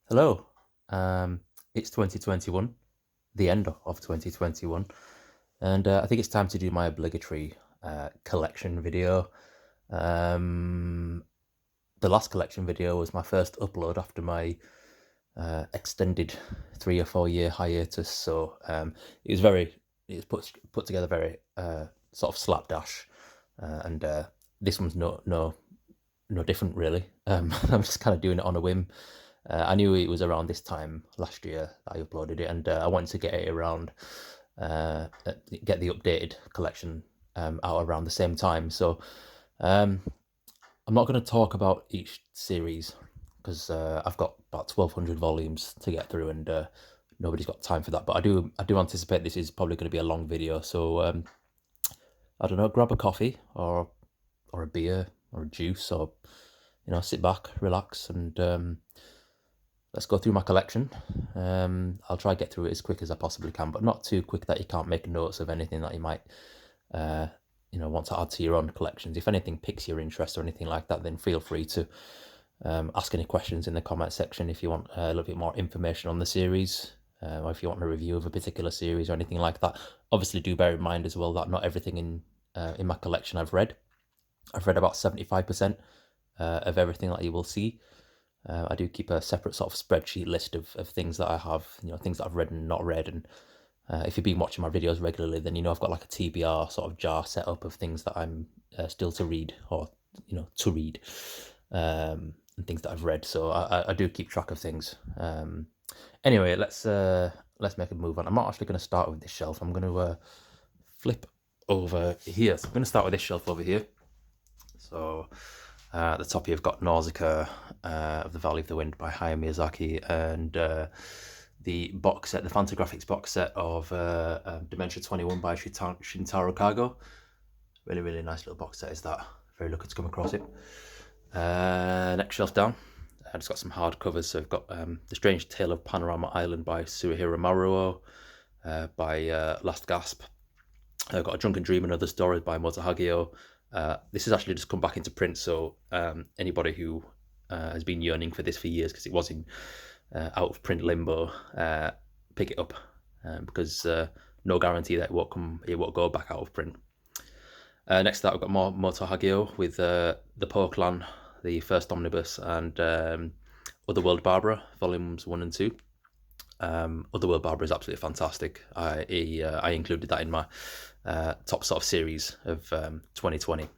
Hello, it's 2021, the end of 2021, and I think it's time to do my obligatory collection video. Um, the last collection video was my first upload after my extended 3 or 4 year hiatus, so it was put together very sort of slapdash, and this one's no different really. I'm just kind of doing it on a whim. I knew it was around this time last year that I uploaded it, and I wanted to get it around, get the updated collection out around the same time. So um, I'm not going to talk about each series because I've got about 1,200 volumes to get through, and nobody's got time for that. But I do anticipate this is probably going to be a long video. So I don't know, grab a coffee or a beer or a juice, or sit back, relax, and let's go through my collection. I'll try to get through it as quick as I possibly can, but not too quick that you can't make notes of anything that you might, want to add to your own collections. If anything piques your interest or anything like that, then feel free to ask any questions in the comment section if you want a little bit more information on the series, or if you want a review of a particular series or anything like that. Obviously, do bear in mind as well that not everything in my collection I've read. I've read about 75% of everything that you will see. I do keep a separate sort of spreadsheet list of things that I have, things that I've read and not read. And if you've been watching my videos regularly, then I've got like a TBR sort of jar set up of things that I'm still to read, or to read, and things that I've read. So I do keep track of things. Anyway, let's make a move on. I'm not actually going to start with this shelf. I'm going to flip over here. So I'm going to start with this shelf over here. So at the top here, I've got Nausicaa of the Valley of the Wind by Hayao Miyazaki, and the box set, the Fantagraphics box set of Dementia 21 by Shintaro Kago. Really, really nice little box set is that. Very lucky to come across it. Next shelf down, I've just got some hardcovers. So I've got The Strange Tale of Panorama Island by Suehiro Maruo, by Last Gasp. I've got A Drunken Dream and Other Stories by Moto Hagio. This has actually just come back into print, so anybody who has been yearning for this for years, because it was in out of print limbo, pick it up, because no guarantee that it won't go back out of print. Next to that, I've got more Moto Hagio with the Poe Clan, the first omnibus, and Otherworld Barbara, volumes 1 and 2. Otherworld Barbara is absolutely fantastic. I included that in my top sort of series of 2020.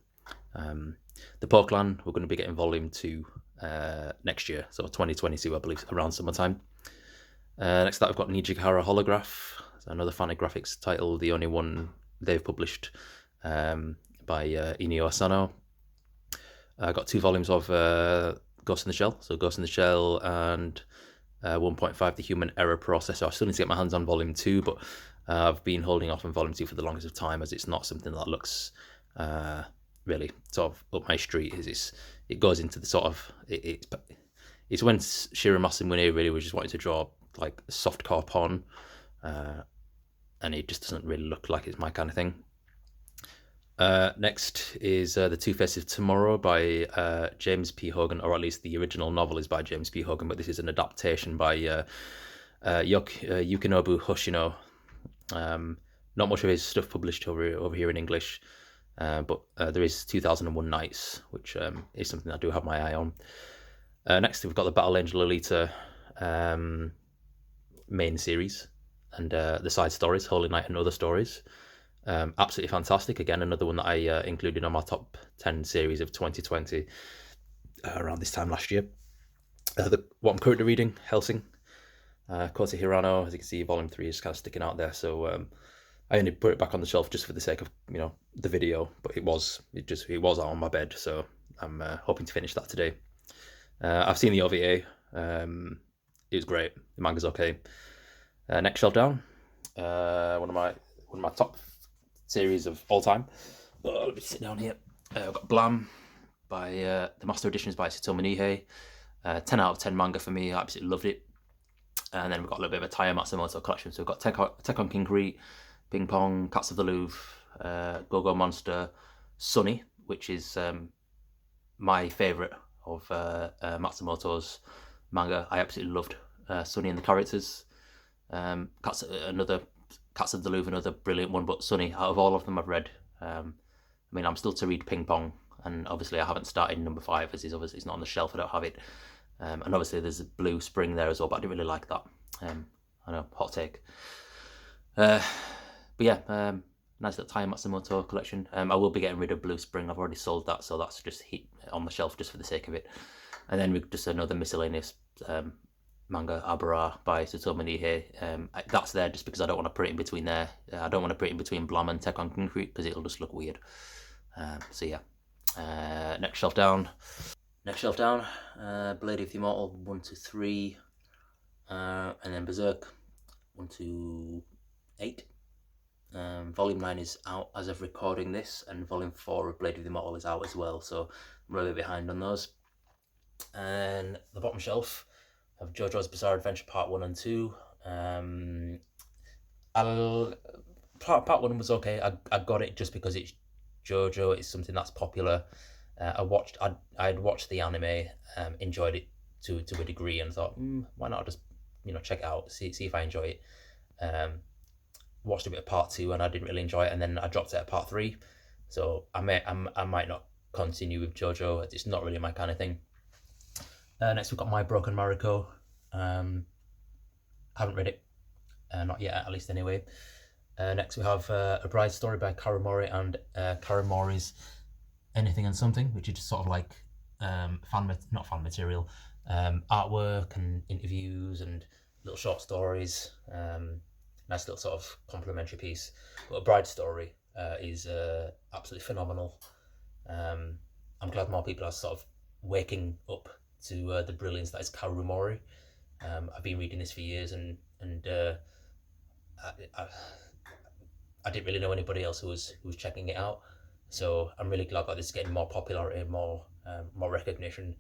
The Poe Clan, we're going to be getting volume 2 next year, so 2022, I believe, around summertime. Next to that, I've got Nijihara Holograph, another Fantagraphics title, the only one they've published, by Inio Asano. I got 2 volumes of Ghost in the Shell, so Ghost in the Shell and 1.5, The Human Error Process. So I still need to get my hands on volume 2, but I've been holding off on volume 2 for the longest of time, as it's not something that looks really sort of up my street. It goes into the sort of it's when Shiro Masamune really was just wanting to draw like softcore porn, and it just doesn't really look like it's my kind of thing. Next is The Two Faces of Tomorrow by James P. Hogan, or at least the original novel is by James P. Hogan, but this is an adaptation by Yukinobu Hoshino. Not much of his stuff published over here in English, but there is 2001 Nights, which is something I do have my eye on. Next, we've got the Battle Angel Alita main series, and the side stories, Holy Night and Other Stories. Absolutely fantastic. Again, another one that I included on my top 10 series of 2020 around this time last year. What I'm currently reading, Hellsing, Kota Hirano. As you can see, volume 3 is kind of sticking out there, so I only put it back on the shelf just for the sake of the video, but it was out on my bed, so I'm hoping to finish that today. I've seen the OVA. It was great. The manga's okay. Next shelf down, one of my top series of all time. Let me sit down here. I've got Blam by the Master Editions by Satomu Nihei. 10 out of 10 manga for me. I absolutely loved it. And then we've got a little bit of a Taya Matsumoto collection. So we've got Tekkon Kinkuri, Ping Pong, Cats of the Louvre, Go-Go Monster, Sunny, which is my favourite of Matsumoto's manga. I absolutely loved Sunny and the Characters. Cats of the Louvre, another brilliant one. But Sunny, out of all of them I've read, I mean, I'm still to read Ping Pong, and obviously I haven't started number 5, as obviously it's not on the shelf. I don't have it. And obviously there's a Blue Spring there as well, but I didn't really like that. I know, hot take. But yeah, nice little Tai Matsumoto collection. I will be getting rid of Blue Spring. I've already sold that, so that's just on the shelf just for the sake of it. And then just another miscellaneous manga, Abara by Tsutomu Nihei. That's there just because I don't want to put it in between there. I don't want to put it in between Blam and Tek on Concrete because it'll just look weird. So yeah. Next shelf down. Blade of the Immortal 1 to 3. And then Berserk 1 to 8. Volume 9 is out as of recording this, and Volume 4 of Blade of the Immortal is out as well, so I'm a little bit behind on those. And the bottom shelf of JoJo's Bizarre Adventure Part 1 and 2. Part 1 was okay. I got it just because it's JoJo, it's something that's popular. I'd watched the anime, enjoyed it to a degree, and thought, why not just check it out, see if I enjoy it. Watched a bit of Part 2 and I didn't really enjoy it, and then I dropped it at Part 3. So I might not continue with JoJo. It's not really my kind of thing. Next we've got My Broken Mariko. Haven't read it, not yet at least anyway. Next we have A Bride's Story by Karamori and Karamori's Anything and Something, which is just sort of like not fan material, artwork and interviews and little short stories. Nice little sort of complimentary piece. But A Bride's Story is absolutely phenomenal. I'm glad more people are sort of waking up to the brilliance that is Karumori. I've been reading this for years, and I didn't really know anybody else who was checking it out. So I'm really glad that this is getting more popularity, more recognition,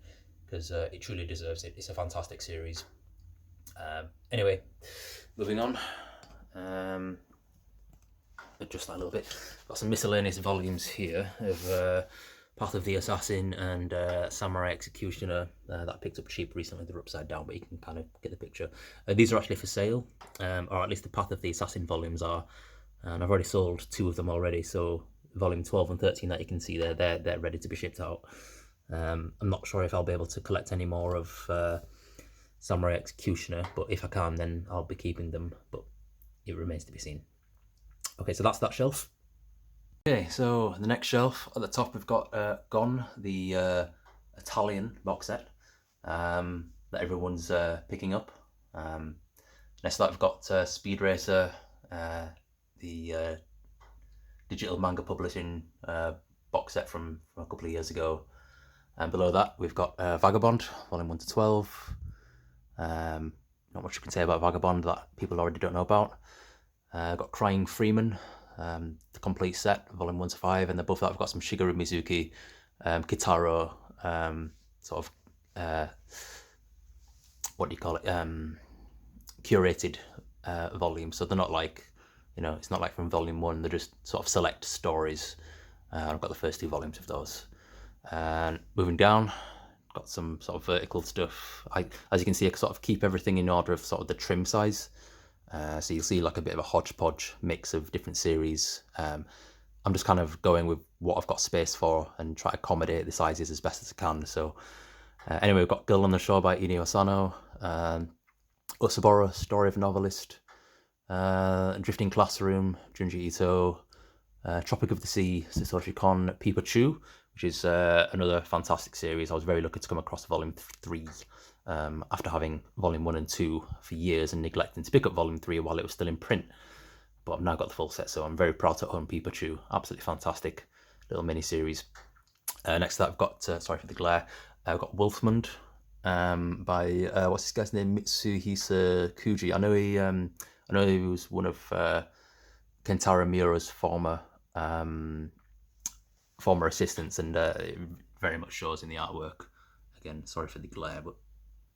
because it truly deserves it. It's a fantastic series. Anyway, moving on. Adjust that a little bit. Got some miscellaneous volumes here of Path of the Assassin and Samurai Executioner that I picked up cheap recently. They're upside down, but you can kind of get the picture. These are actually for sale, or at least the Path of the Assassin volumes are. And I've already sold 2 of them already, so volume 12 and 13 that you can see there, they're ready to be shipped out. I'm not sure if I'll be able to collect any more of Samurai Executioner, but if I can, then I'll be keeping them, but it remains to be seen. Okay, so that's that shelf. Okay, so the next shelf, at the top we've got Gon, the Italian box set that everyone's picking up. Next to that we've got Speed Racer, the digital manga publishing box set from a couple of years ago. And below that we've got Vagabond, volume 1 to 12. Not much you can say about Vagabond that people already don't know about. Got Crying Freeman, the complete set, volume 1 to 5, and above that we've got some Shigeru Mizuki, Kitaro, sort of, what do you call it, curated volumes. So they're not like, it's not like from volume 1, they're just sort of select stories. I've got the first 2 volumes of those. And moving down, got some sort of vertical stuff. As you can see, I sort of keep everything in order of sort of the trim size. So you'll see like a bit of a hodgepodge mix of different series. I'm just kind of going with what I've got space for and try to accommodate the sizes as best as I can. So anyway, we've got Girl on the Shore by Inio Asano, Usaburo, Story of a Novelist, Drifting Classroom, Junji Ito, Tropic of the Sea, Satoshi Kon, Pikachu, which is another fantastic series. I was very lucky to come across volume 3 after having volume 1 and 2 for years and neglecting to pick up volume 3 while it was still in print. But I've now got the full set, so I'm very proud to own Pikachu. Absolutely fantastic little mini series. Next to that, I've got, sorry for the glare, I've got Wolfmund by, what's this guy's name? Mitsuhisa Kuji. I know he was one of Kentaro Miura's former assistants, and it very much shows in the artwork. Again, sorry for the glare, but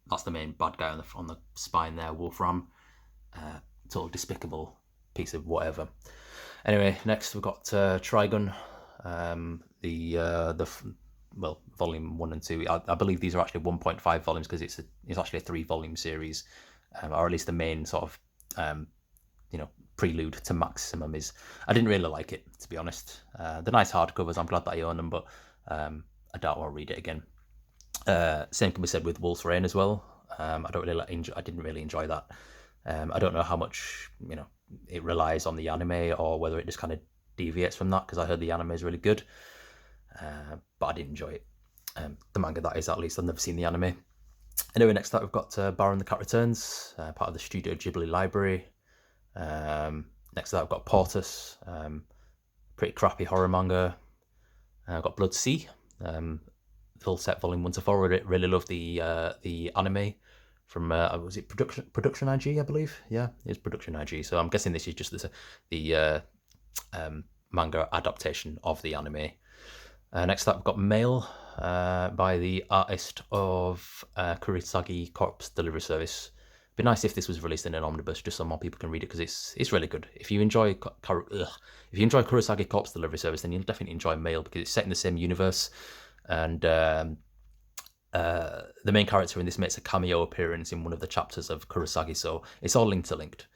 that's the main bad guy on the spine there, Wolfram. Total despicable piece of whatever. Anyway, next we've got Trigun, the well, volume 1 and 2. I believe these are actually 1.5 volumes because it's actually a 3-volume series, or at least the main sort of prelude to Maximum is. I didn't really like it, to be honest. They're nice hardcovers. I'm glad that I own them, but I doubt I'll read it again. Same can be said with Wolf's Rain as well. I didn't really enjoy that. I don't know how much it relies on the anime or whether it just kind of deviates from that, because I heard the anime is really good, but I didn't enjoy it. The manga, that is, at least. I've never seen the anime. Anyway, next up we've got Baron the Cat Returns, part of the Studio Ghibli library. Next up I've got Portus, pretty crappy horror manga. I've got Blood Sea, full set volume 1 to 4. Really love the anime from was it Production IG, I believe. Yeah, it's Production IG. So I'm guessing this is just the manga adaptation of the anime. Next up, we've got Mail by the artist of Kurosagi Corpse Delivery Service. It'd be nice if this was released in an omnibus, just so more people can read it, because it's really good. If you enjoy Kurosagi Corpse Delivery Service, then you'll definitely enjoy Mail, because it's set in the same universe, and the main character in this makes a cameo appearance in one of the chapters of Kurosagi, so it's all linked.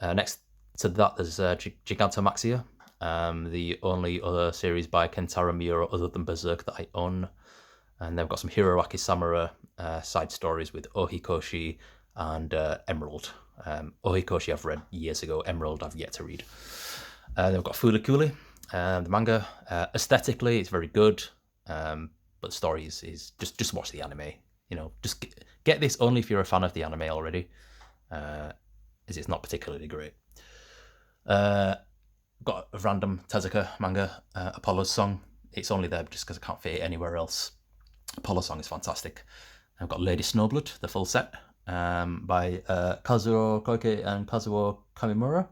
Next to that, there's Gigantomaxia, the only other series by Kentaro Miura other than Berserk that I own. And they've got some Hiroaki Samura side stories with Ohikoshi and Emerald. Ohikoshi I've read years ago, Emerald I've yet to read. They've got Fulikuli, the manga. Aesthetically, it's very good, but the story is just watch the anime. Just get this only if you're a fan of the anime already, as it's not particularly great. Got a random Tezuka manga, Apollo's Song. It's only there just because I can't fit it anywhere else. Apollo's Song is fantastic. I've got Lady Snowblood, the full set, by Kazuo Koike and Kazuo Kamimura.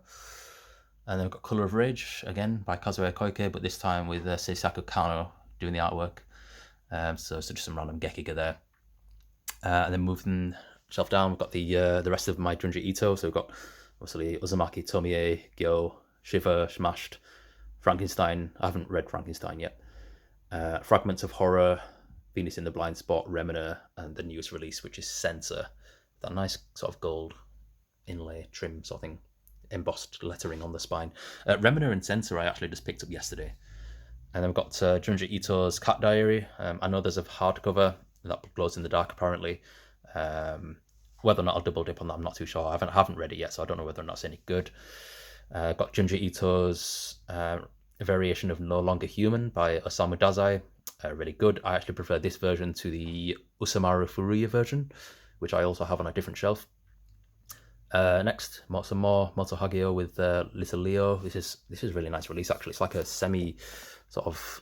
And then I've got Colour of Rage, again, by Kazuo Koike, but this time with Seisaku Kano doing the artwork. So just some random Gekiga there. And then moving shelf down, we've got the rest of my Junji Ito. So we've got, obviously, Uzumaki, Tomie, Gyo, Shiver, Smashed, Frankenstein. I haven't read Frankenstein yet. Fragments of Horror, Venus in the Blind Spot, Remina, and the newest release, which is Censor. That nice sort of gold inlay trim sort of thing, embossed lettering on the spine. Remina and Censor I actually just picked up yesterday. And then we've got Junji Ito's Cat Diary. I know there's a hardcover that glows in the dark, apparently. Whether or not I'll double dip on that, I'm not too sure. I haven't read it yet, so I don't know whether or not it's any good. Got Junji Ito's variation of No Longer Human by Osamu Dazai. Really good. I actually prefer this version to the Usamaru Furuya version, which I also have on a different shelf. Next, some more Moto Hagio with Little Leo. This is a really nice release, actually. It's like a semi sort of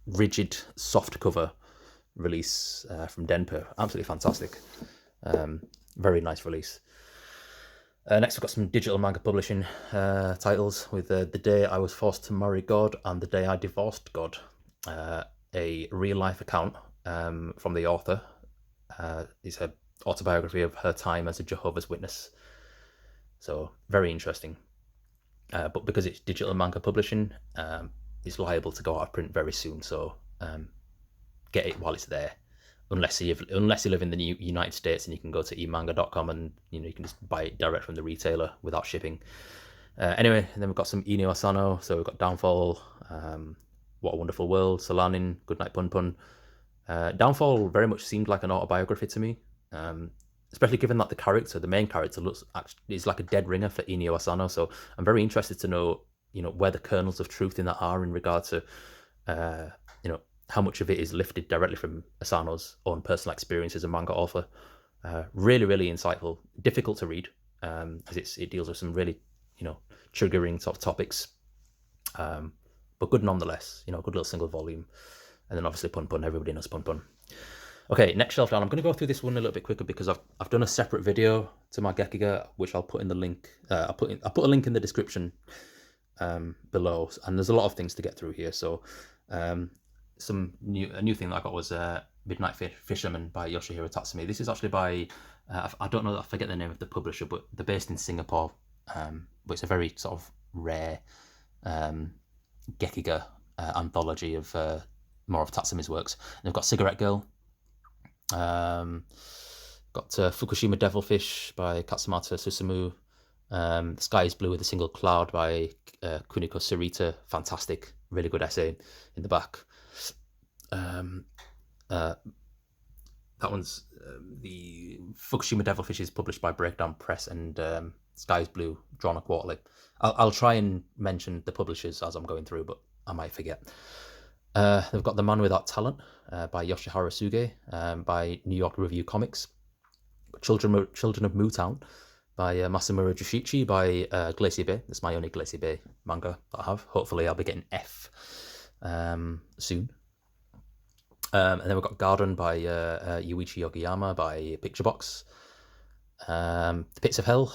rigid soft cover release from Denpa. Absolutely fantastic. Very nice release. Next, we've got some digital manga publishing titles with The Day I Was Forced to Marry God and The Day I Divorced God. A real-life account from the author. It's an autobiography of her time as a Jehovah's Witness. So, very interesting. But because it's digital manga publishing, it's liable to go out of print very soon. So, get it while it's there. Unless you live in the United States and you can go to emanga.com and you can just buy it direct from the retailer without shipping. Anyway, and then we've got some Inio Asano. So we've got Downfall, What a Wonderful World, Solanin, Goodnight Pun Pun. Downfall very much seemed like an autobiography to me, especially given that the main character is like a dead ringer for Inio Asano. So I'm very interested to know where the kernels of truth in that are in regard to how much of it is lifted directly from Asano's own personal experience as a manga author. Really, really insightful. Difficult to read, as it deals with some really, triggering sort of topics. But good nonetheless. Good little single volume. And then obviously Pun Pun. Everybody knows Pun Pun. Okay, next shelf down. I'm going to go through this one a little bit quicker because I've done a separate video to my Gekiga, which I'll put in the link. I'll put a link in the description below. And there's a lot of things to get through here. So. A new thing that I got was Midnight Fisherman by Yoshihiro Tatsumi. This is actually by I don't know, I forget the name of the publisher, but they're based in Singapore. But it's a very sort of rare Gekiga anthology of more of Tatsumi's works. And we've got Cigarette Girl. Got Fukushima Devilfish by Katsumata Susumu. The Sky is Blue with a Single Cloud by Kuniko Sarita. Fantastic, really good essay in the back. That one's the Fukushima Devilfish is published by Breakdown Press, and Sky is Blue, drawn a quarterly. I'll try and mention the publishers as I'm going through, but I might forget. They've got The Man Without Talent by Yoshihiro Suge by New York Review Comics. Children of Mootown by Masamura Joshichi by Glacier Bay. That's my only Glacier Bay manga that I have. Hopefully I'll be getting F soon. And then we've got Garden by Yuichi Yogiyama by Picture Box. The Pits of Hell,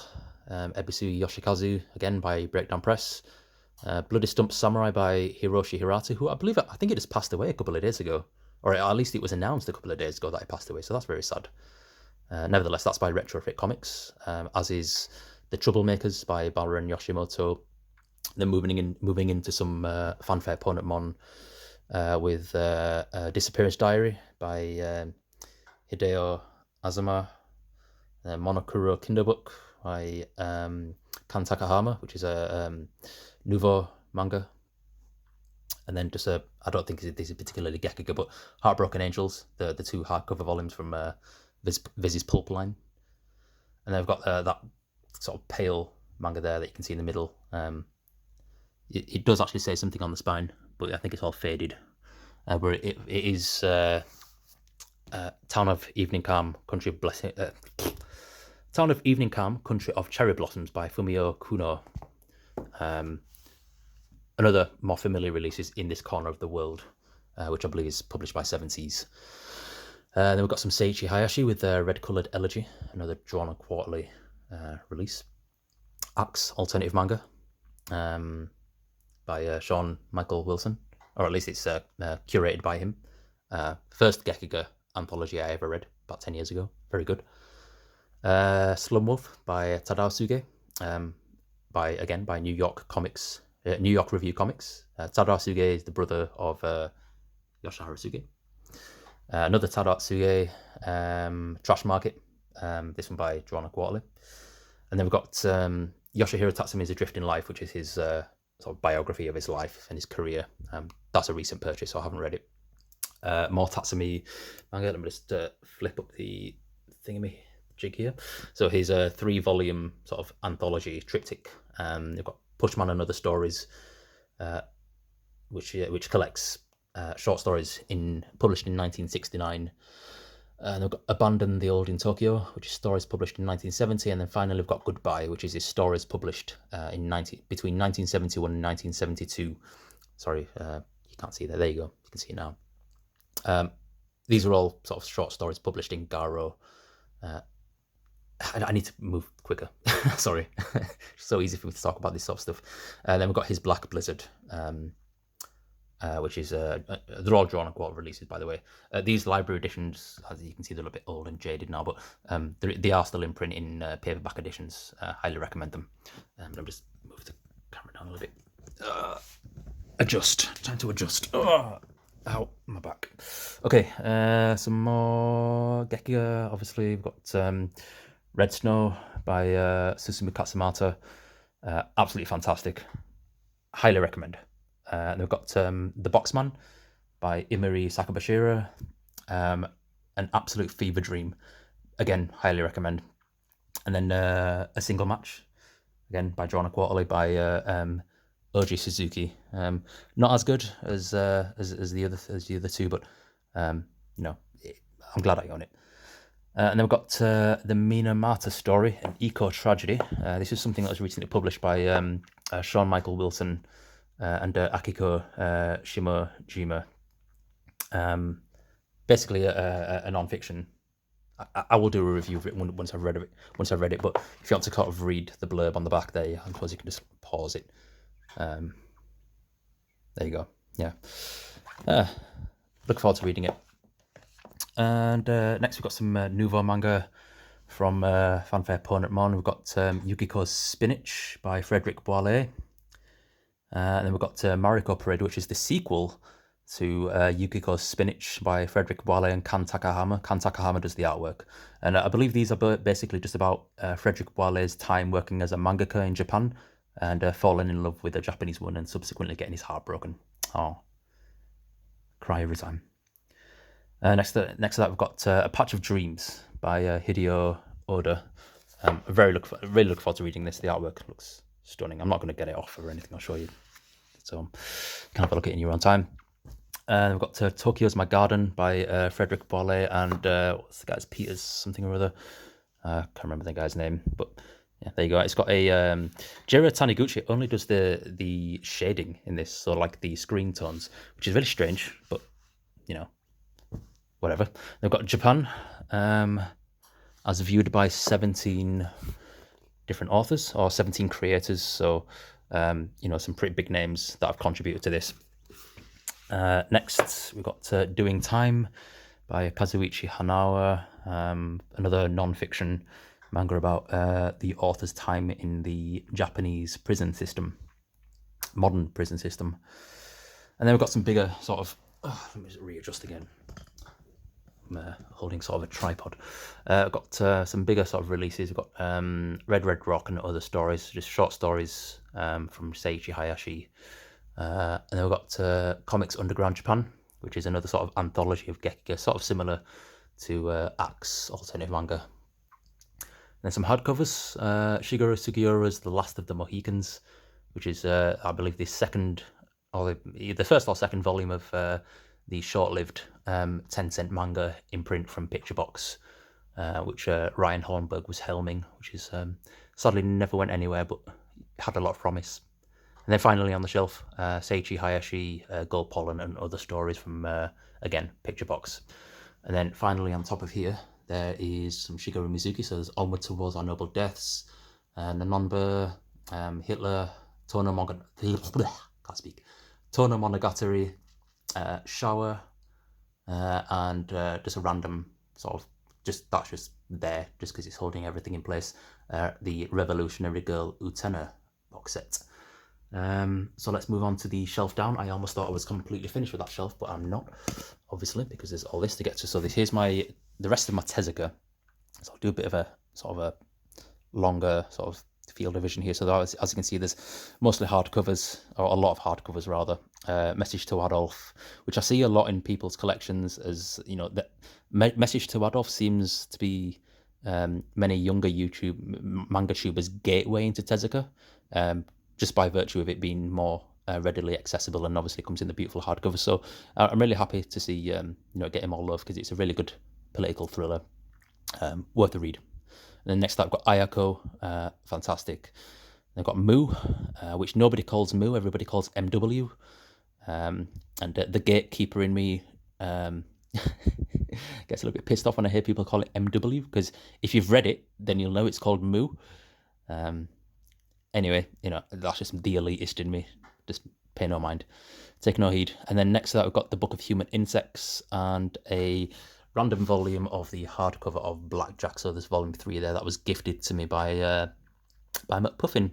Ebisu Yoshikazu, again by Breakdown Press. Bloody Stump Samurai by Hiroshi Hirata, who I think it just passed away a couple of days ago. Or at least it was announced a couple of days ago that he passed away, so that's very sad. Nevertheless, that's by Retrofit Comics, as is The Troublemakers by Baron Yoshimoto. Then moving into some fanfare Ponetmon with Disappearance Diary by Hideo Azuma, Monokuro Kinderbook by Kan Takahama, which is a nouveau manga. And then just I don't think these are particularly Gekiga, but Heartbroken Angels, the two hardcover volumes from Viz's Pulp line. And then I've got that sort of pale manga there that you can see in the middle. It does actually say something on the spine, but I think it's all faded. Where it is Town of Evening Calm, Country of Blessing. Town of Evening Calm, Country of Cherry Blossoms by Fumio Kuno. Another more familiar release is In This Corner of the World, which I believe is published by Seven Seas. Then we've got some Seiichi Hayashi with Red Coloured Elegy, another drawn on quarterly release. Axe, alternative manga, by Sean Michael Wilson, or at least it's curated by him. First Gekiga anthology I ever read, about 10 years ago. Very good. Slum Wolf by Tadao Suge, by New York Comics, New York Review Comics. Tadao Suge is the brother of Yoshihiro Suge. Another Tadao Suge, Trash Market, this one by Drawn Quarterly. And then we've got Yoshihiro Tatsumi's Adrift in Life, which is his sort of biography of his life and his career. That's a recent purchase, so I haven't read it. More Tatsumi manga. Let me just flip up the thingy jig here. So his 3-volume sort of anthology triptych. You've got Pushman and Other Stories, which collects short stories published in 1969. And we've got Abandon the Old in Tokyo, which is stories published in 1970, and then finally we've got Goodbye, which is his stories published between 1971 and 1972. Sorry, you can't see that. There you go. You can see it now. These are all sort of short stories published in Garo. I need to move quicker. Sorry. It's so easy for me to talk about this sort of stuff. Then we've got his Black Blizzard, which is they're all drawn on quarter releases, by the way. These library editions, as you can see, they're a bit old and jaded now, but they are still in print in paperback editions. Highly recommend them. Let me just move the camera down a little bit. Time to adjust. Ow, my back. Okay, some more Gekiga. Obviously, we've got Red Snow by Susumu Katsumata. Absolutely fantastic. Highly recommend. And we've got The Boxman by Imari Sakabashira. An absolute fever dream. Again, highly recommend. And then A Single Match, again by Drawn Quarterly by Oji Suzuki. Not as good as the other two, but I'm glad I own it. And then we've got the Minamata Story, an eco tragedy. This is something that was recently published by Sean Michael Wilson and Akiko Shimojima. Basically a non-fiction. I will do a review of it once I've read it. But if you want to kind of read the blurb on the back there, I suppose you can just pause it. There you go. Yeah. Look forward to reading it. And next we've got some nouveau manga from Fanfare Ponetmon. We've got Yukiko's Spinach by Frederick Boilet. And then we've got Mariko Parade, which is the sequel to Yukiko's Spinach by Frederick Boile and Kan Takahama. Kan Takahama does the artwork. And I believe these are basically just about Frederick Boile's time working as a mangaka in Japan and falling in love with a Japanese woman and subsequently getting his heart broken. Oh, cry every time. Next to that, we've got A Patch of Dreams by Hideo Oda. I really look forward to reading this. The artwork looks stunning. I'm not going to get it off or anything, I'll show you. So you can have a look at it in your own time. We've got Tokyo's My Garden by Frederick Boile and what's the guy's, Peters something or other. I can't remember the guy's name, but yeah, there you go. It's got a Jiro Taniguchi only does the shading in this, so like the screen tones, which is really strange, but you know, whatever. They've got Japan as viewed by 17 different authors or 17 creators, so you know, some pretty big names that have contributed to this. Next, we've got Doing Time by Kazuichi Hanawa, another non-fiction manga about the author's time in the Japanese prison system, modern prison system. And then we've got some bigger sort of, let me just readjust again. I'm holding sort of a tripod. I've got some bigger sort of releases. We've got Red Red Rock and Other Stories, just short stories from Seiichi Hayashi. And then we've got Comics Underground Japan, which is another sort of anthology of Gekiga, sort of similar to Axe alternative manga. And then some hardcovers, Shigeru Sugiura's The Last of the Mohicans, which is, I believe, the second, or the first or second volume of the short-lived 10-cent manga imprint from Picture Box, which Ryan Hornberg was helming, which is sadly never went anywhere, but had a lot of promise. And then finally on the shelf, Seiichi Hayashi, Gold Pollen and Other Stories from, again, Picture Box. And then finally on top of here, there is some Shigeru Mizuki, so there's Onward Towards Our Noble Deaths, Nanonba, Hitler, Tono Monogatari, Shower, and just a random sort of, that's just there, just because it's holding everything in place, the Revolutionary Girl Utena box set. So let's move on to the shelf down. I almost thought I was completely finished with that shelf, but I'm not, obviously, because there's all this to get to. So here's the rest of my Tezuka. So I'll do a bit of a sort of a longer sort of field division here. So as you can see, there's mostly hardcovers, or a lot of hardcovers rather. Message to Adolf, which I see a lot in people's collections, as you know, that Message to Adolf seems to be many younger YouTube manga tubers' gateway into Tezuka. Just by virtue of it being more readily accessible, and obviously comes in the beautiful hardcover. So I'm really happy to see you know, get him all love, because it's a really good political thriller, worth a read. And then next up, I've got Ayako, fantastic. Then I've got Moo, which nobody calls Moo, everybody calls MW. And the gatekeeper in me gets a little bit pissed off when I hear people call it MW, because if you've read it, then you'll know it's called Moo. Anyway, you know, that's just the elitist in me. Just pay no mind. Take no heed. And then next to that, we've got the Book of Human Insects and a random volume of the hardcover of Blackjack. So there's volume 3 there that was gifted to me by McPuffin,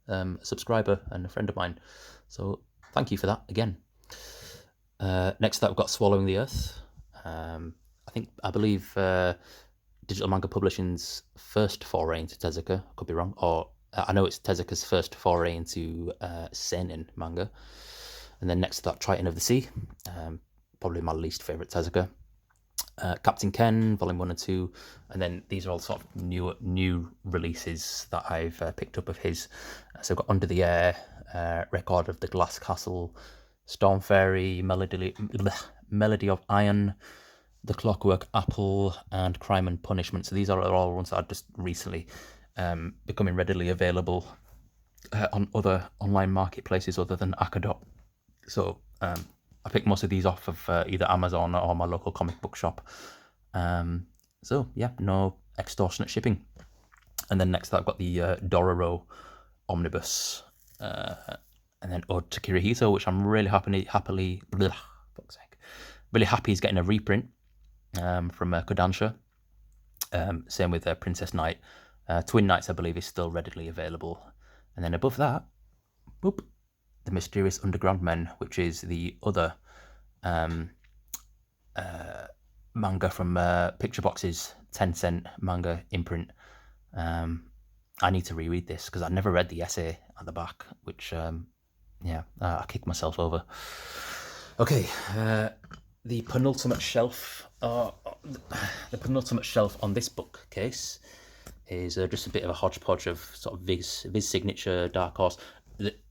a subscriber and a friend of mine. So thank you for that again. Next to that, we've got Swallowing the Earth. I believe Digital Manga Publishing's first foray into Tezuka. Could be wrong. Or I know it's Tezuka's first foray into seinen manga. And then next to that, Triton of the Sea, probably my least favourite Tezuka. Captain Ken, Volume 1 and 2. And then these are all sort of new releases that I've picked up of his. So I've got Under the Air, Record of the Glass Castle, Storm Fairy, Melody of Iron, The Clockwork Apple, and Crime and Punishment. So these are all ones that are just recently becoming readily available on other online marketplaces other than Akadot. So I picked most of these off of either Amazon or my local comic book shop. So yeah, no extortionate shipping. And then next I've got the Dororo Omnibus, and then Ode to Kirihito, which I'm really really happy he's getting a reprint from Kodansha. Same with Princess Knight. Twin Knights, I believe, is still readily available. And then above that, The Mysterious Underground Men, which is the other um, manga from Picture Box's 10-cent manga imprint. I need to reread this because I never read the essay at the back, which, I kicked myself over. Okay, the penultimate shelf. The penultimate shelf on this bookcase is just a bit of a hodgepodge of sort of Viz signature Dark Horse.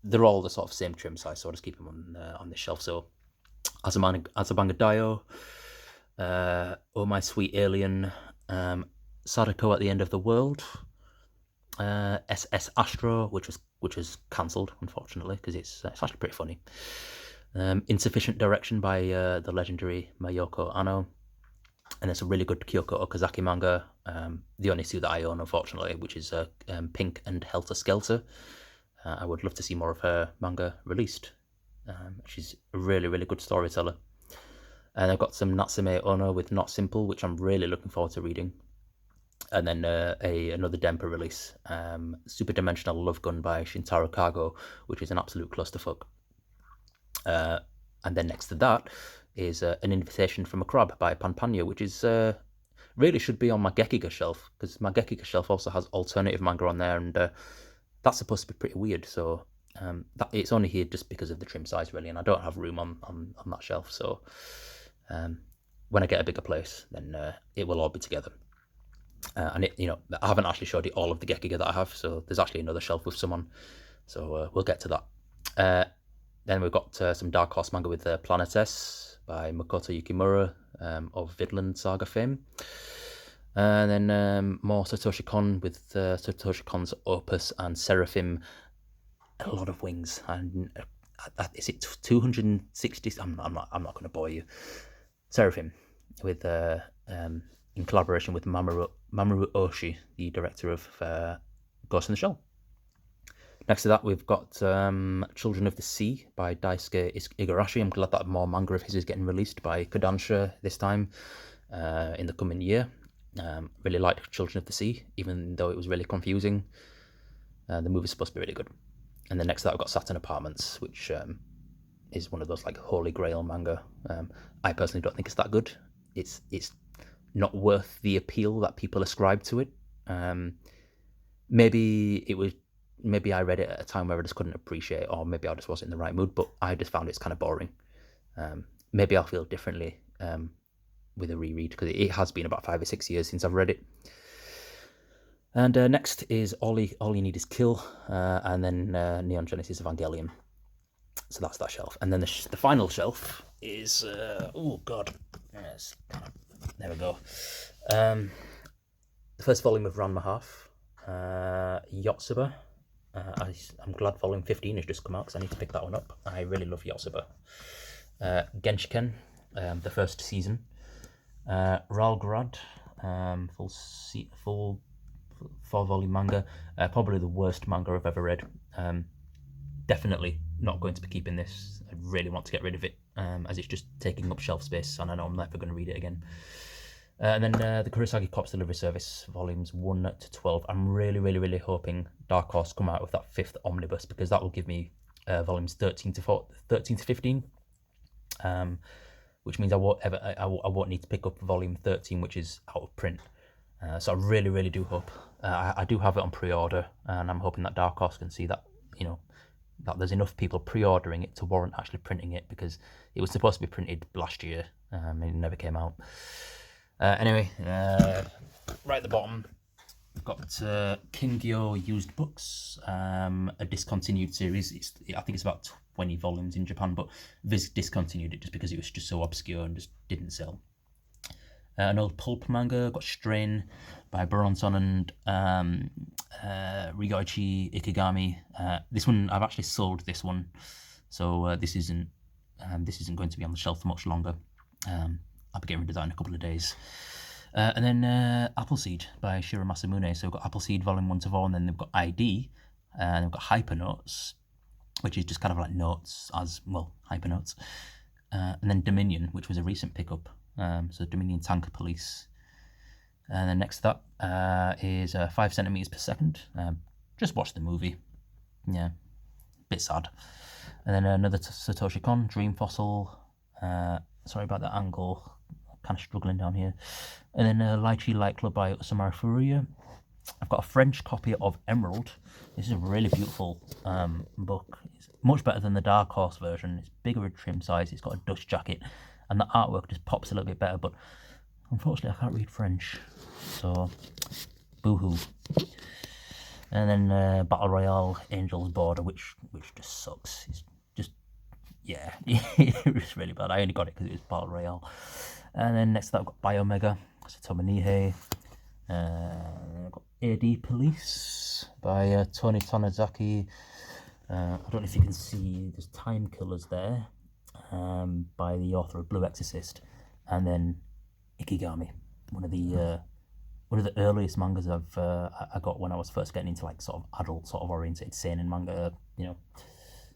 They're all the sort of same trim size, so I'll just keep them on this shelf. So, Azabanga Daioh, Oh My Sweet Alien, Sadako at the End of the World, SS Astro, which was cancelled unfortunately because it's actually pretty funny. Insufficient Direction by the legendary Mayoko Anno, and it's a really good Kyoko Okazaki manga. The only two that I own, unfortunately, which is Pink and Helter Skelter. I would love to see more of her manga released. She's a really, really good storyteller. And I've got some Natsume Ono with Not Simple, which I'm really looking forward to reading. And then another Dempa release, Super Dimensional Love Gun by Shintaro Kago, which is an absolute clusterfuck. And then next to that is An Invitation from a Crab by Panpanya, which is really should be on my Gekiga shelf, because my Gekiga shelf also has alternative manga on there, and that's supposed to be pretty weird. So that it's only here just because of the trim size, really, and I don't have room on that shelf. So when I get a bigger place, then it will all be together. And it, I haven't actually showed you all of the Gekiga that I have, so there's actually another shelf with some on. So we'll get to that. Then we've got some Dark Horse manga with Planet S by Makoto Yukimura of Vineland Saga fame. And then more Satoshi Kon with Satoshi Kon's Opus and Seraphim, A Lot of Wings. And is it 260? I'm not going to bore you. Seraphim with in collaboration with Mamoru Oshii, the director of Ghost in the Shell. Next to that, we've got Children of the Sea by Daisuke Igarashi. I'm glad that more manga of his is getting released by Kodansha this time in the coming year. Really liked Children of the Sea, even though it was really confusing. The movie's supposed to be really good. And then next to that, I've got Saturn Apartments, which is one of those like holy grail manga. I personally don't think it's that good. It's not worth the appeal that people ascribe to it. Maybe I read it at a time where I just couldn't appreciate it, or maybe I just wasn't in the right mood, but I just found it's kind of boring. Maybe I'll feel differently with a reread, because it has been about 5 or 6 years since I've read it. And next is All You Need Is Kill, and then Neon Genesis Evangelion. So that's that shelf. And then the final shelf is... oh, God. Yes. There we go. The first volume of Ranma Half, Yotsuba. I'm glad volume 15 has just come out, because I need to pick that one up. I really love Yotsuba. Genshiken, the first season. Ralgrad, full 4-volume manga. Probably the worst manga I've ever read. Definitely not going to be keeping this. I really want to get rid of it, as it's just taking up shelf space, and I know I'm never going to read it again. And then the Kurosagi Cops Delivery Service, volumes 1 to 12. I'm really, really, really hoping Dark Horse come out with that 5th omnibus, because that will give me volumes 13 to 15. Which means I won't need to pick up volume 13, which is out of print. So I really, really do hope. I do have it on pre-order, and I'm hoping that Dark Horse can see that, that there's enough people pre-ordering it to warrant actually printing it, because it was supposed to be printed last year, and it never came out. Anyway, right at the bottom, we've got Kingyo Used Books, a discontinued series. I think it's about 20 volumes in Japan, but Viz discontinued it just because it was just so obscure and just didn't sell. An old pulp manga, got Strain by Boronson and Rigoichi Ikigami. This one, I've actually sold this one, so this isn't going to be on the shelf for much longer. I'll be getting rid of that in a couple of days. And then Appleseed by Shiro Masamune. So we've got Appleseed volume 1 to 4, and then they've got ID, and they've got Hypernotes, which is just kind of like notes as, well, Hypernotes. And then Dominion, which was a recent pickup. So Dominion Tank Police. And then next to that is 5 centimeters per second. Just watch the movie. Yeah, bit sad. And then another Satoshi Kon, Dream Fossil. Sorry about the angle, kind of struggling down here. And then Lychee Light Club by Osamu Furuya. I've got a French copy of Emerald. This is a really beautiful book. It's much better than the Dark Horse version. It's bigger in trim size. It's got a dust jacket, and the artwork just pops a little bit better. But unfortunately, I can't read French, so boo-hoo. And then Battle Royale Angels Border, which just sucks. It's just, yeah, it was really bad. I only got it because it was Battle Royale. And then next up, I've got Biomega, Satomu Nihei. I've got AD Police by Tony Tanizaki. I don't know if you can see, there's Time Killers there, by the author of Blue Exorcist, and then Ikigami, one of the earliest mangas I got when I was first getting into like sort of adult, sort of oriented seinen manga, you know.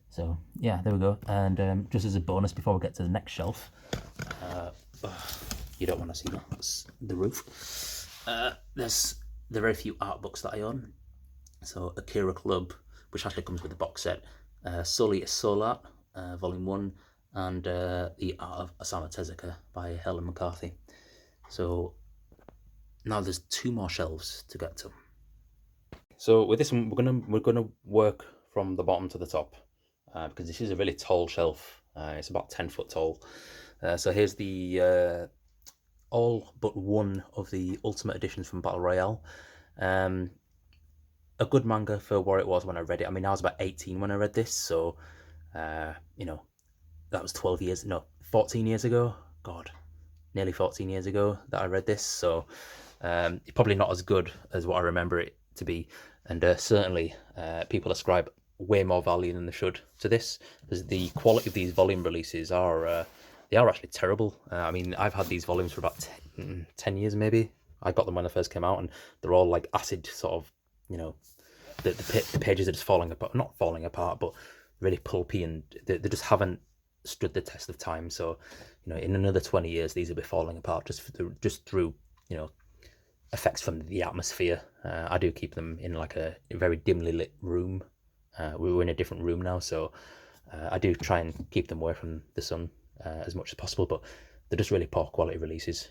So yeah, there we go. And just as a bonus, before we get to the next shelf, you don't want to see that. That's the roof. There's the very few art books that I own. So Akira Club, which actually comes with the box set, Soul Soul Art, Volume 1, and The Art of Osamu Tezuka by Helen McCarthy. So now there's 2 more shelves to get to. So with this one, we're gonna work from the bottom to the top, because this is a really tall shelf. It's about 10 foot tall. So here's the all but one of the Ultimate Editions from Battle Royale. A good manga for what it was when I read it. I mean, I was about 18 when I read this, so you know, that was 14 years ago. God, nearly 14 years ago that I read this. So it's probably not as good as what I remember it to be, and certainly people ascribe way more value than they should to this, because the quality of these volume releases are they are actually terrible. I mean, I've had these volumes for about 10 years maybe. I got them when they first came out, and they're all like acid sort of, you know, the pages are just falling apart, not falling apart, but really pulpy, and they just haven't stood the test of time. So, you know, in another 20 years, these will be falling apart just through, you know, effects from the atmosphere. I do keep them in like a very dimly lit room. We're in a different room now, so I do try and keep them away from the sun as much as possible, but they're just really poor quality releases.